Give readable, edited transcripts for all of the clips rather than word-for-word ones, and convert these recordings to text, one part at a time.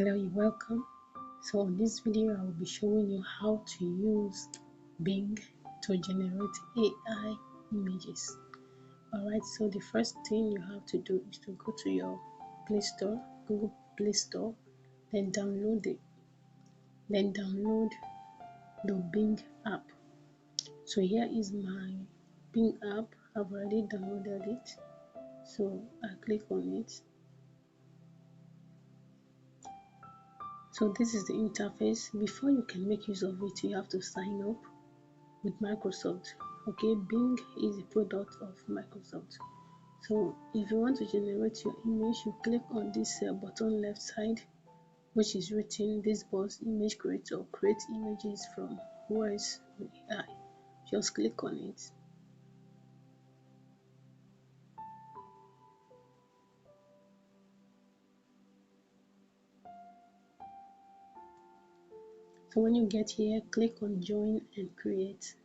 Hello, you're welcome. So in this video I will be showing you how to use Bing to generate AI images. Alright, so the first thing you have to do is to go to your Play Store, Google Play Store, then download the Bing app. So here is my Bing app. I've already downloaded it. So I click on it. So this is the interface. Before you can make use of it, you have to sign up with Microsoft. Okay, Bing is a product of Microsoft. So if you want to generate your image, you click on this button left side, which is written this box image creator, create images from voice with AI. Just click on it. So when you get here, click on join and create.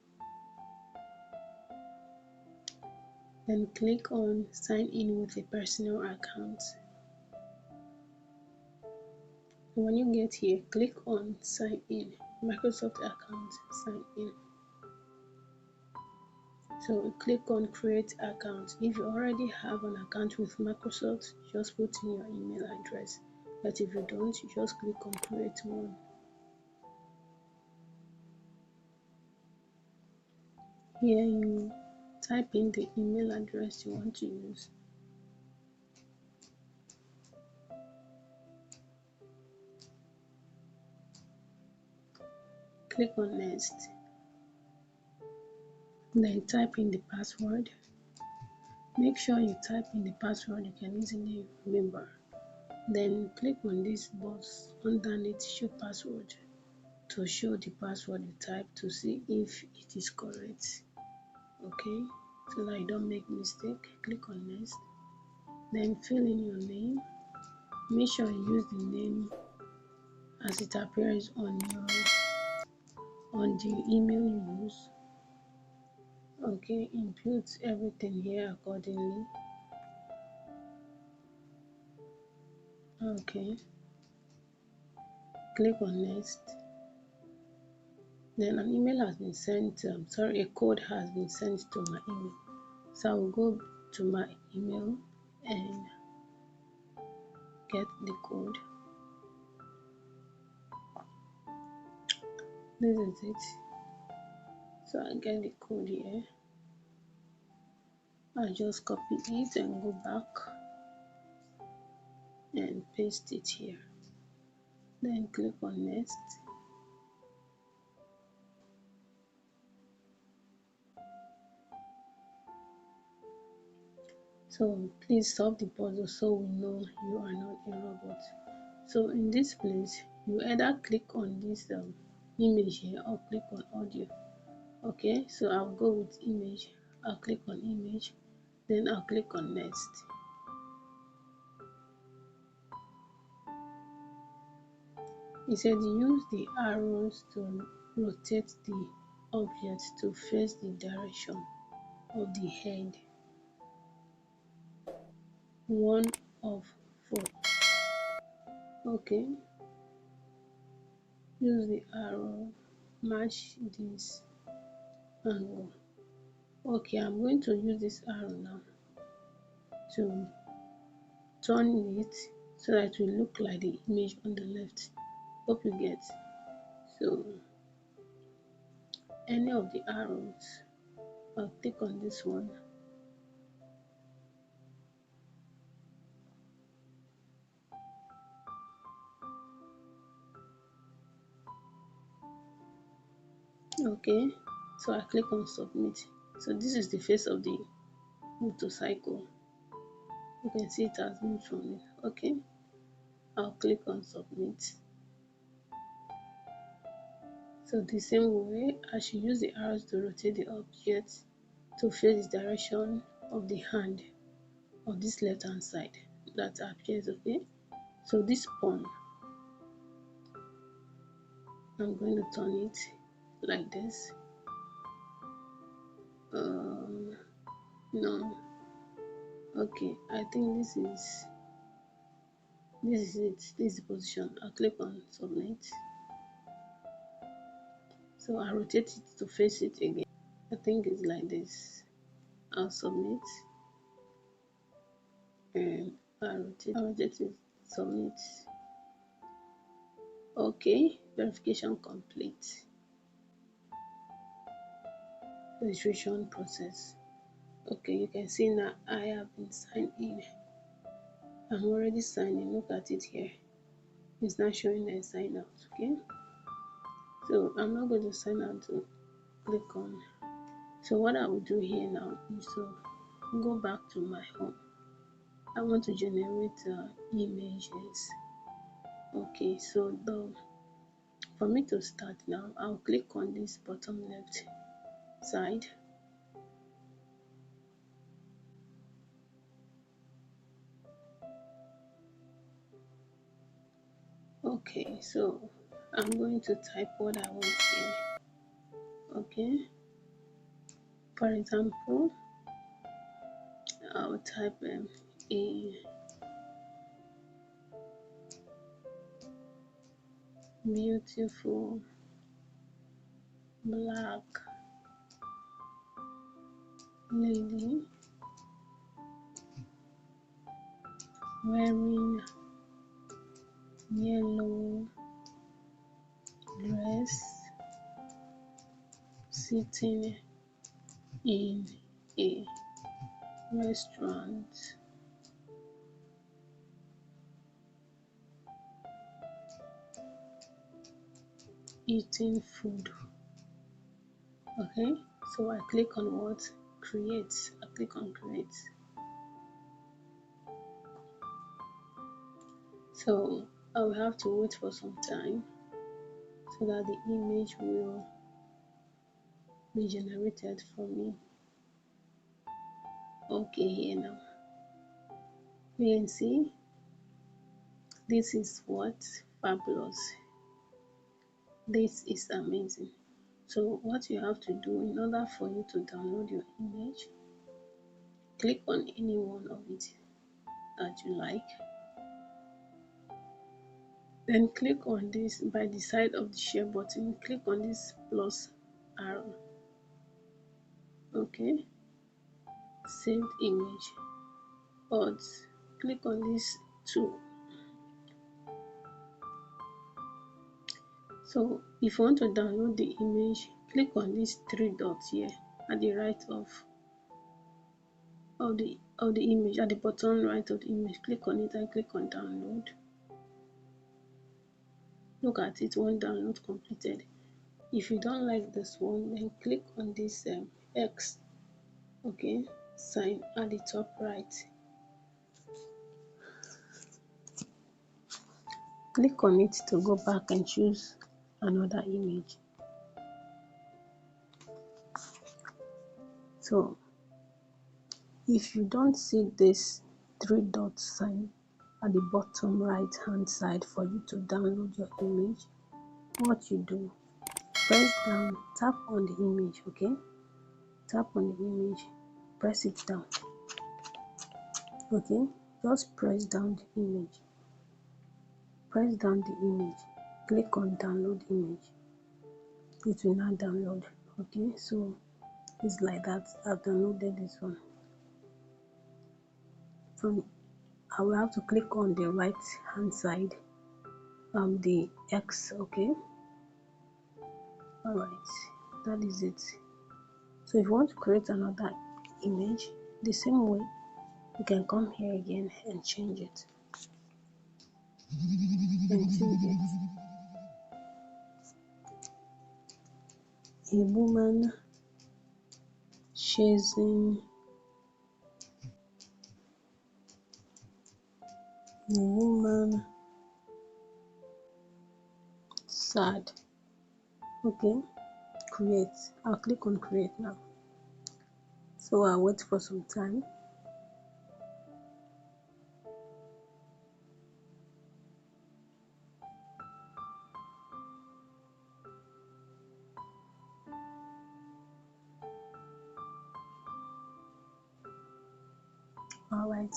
Then click on sign in with a personal account. When you get here, click on sign in, Microsoft account, sign in. So click on create account. If you already have an account with Microsoft, just put in your email address. But if you don't, you just click on create one. Here you type in the email address you want to use. Click on next. Then type in the password. Make sure you type in the password you can easily remember. Then click on this box underneath show password to show the password you type to see if it is correct. Okay, so that you don't make mistake. Click on next. Then fill in your name. Make sure you use the name as it appears on the email you use. Okay, input everything here accordingly. Okay, click on next. Then an email has been sent, a code has been sent to my email. So I will go to my email and get the code. This is it. So I get the code here. I just copy it and go back and paste it here. Then click on next. So please solve the puzzle so we know you are not a robot. So in this place, you either click on this image here or click on audio. Okay, so I'll go with image. I'll click on image, then I'll click on next. It said use the arrows to rotate the object to face the direction of the head. 1 of 4. Okay, use the arrow, match this angle. Okay, I'm going to use this arrow now to turn it so that it will look like the image on the left. Hope you get. So any of the arrows, I'll click on this one. Okay, so I click on submit. So this is the face of the motorcycle. You can see it has moved from it. Okay, I'll click on submit. So the same way, I should use the arrows to rotate the object to face the direction of the hand of this left hand side that appears. Okay, so this pawn, I'm going to turn it like this. No, okay, I think this is This is it. This is the position. I'll click on submit. So I rotate it to face it again. I think it's like this. I'll submit and I rotate it, submit. Okay, verification complete. Registration process. Okay, you can see now I have been signed in. I'm already signed in. Look at it here. It's not showing a sign out. Okay, so I'm not going to sign out to click on. So what I will do here now is to go back to my home. I want to generate images. Okay, so for me to start now, I'll click on this bottom left side. Okay, so I'm going to type what I want here. Okay, for example, I'll type a beautiful black lady wearing yellow dress sitting in a restaurant. Eating food. Okay, so I click on what? Create. I click on create. So I will have to wait for some time so that the image will be generated for me. Okay, here now. You can see this is what? Fabulous. This is amazing. So what you have to do in order for you to download your image, click on any one of it that you like. Then click on this by the side of the share button, click on this plus arrow. Okay, saved image. But click on this two. So if you want to download the image, click on these three dots here at the right of the image, at the bottom right of the image. Click on it and click on download. Look at it, one download completed. If you don't like this one, then click on this X, okay, sign at the top right. Click on it to go back and choose another image. So if you don't see this three dot sign at the bottom right hand side for you to download your image, what you do, press down, tap on the image, okay, tap on the image, press it down. Okay, just press down the image, press down the image, click on download image. It will now download. Okay, so it's like that. I've downloaded this one. From I will have to click on the right hand side, the X. Okay, all right, that is it. So if you want to create another image the same way, you can come here again and change it. A woman chasing a woman sad. Okay, create. I'll click on create now. So I'll wait for some time. All right,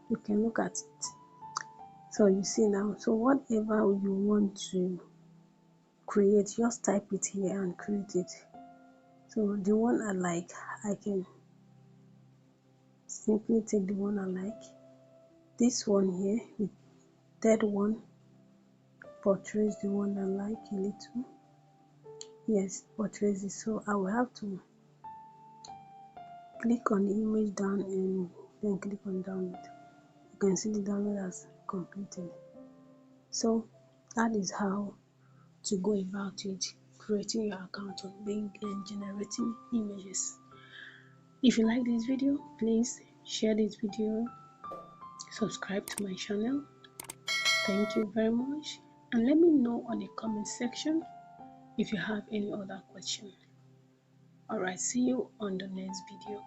you can look at it. So you see now, so whatever you want to create, just type it here and create it. So the one I like, I can simply take the one I like. This one here, the third one, portrays the one I like a little. Yes, portrays it. So I will have to click on the image down and then click on download. You can see the download has completed. So that is how to go about it, creating your account on Bing and generating images. If you like this video, please share this video, subscribe to my channel. Thank you very much, and let me know on the comment section if you have any other question. Alright, see you on the next video.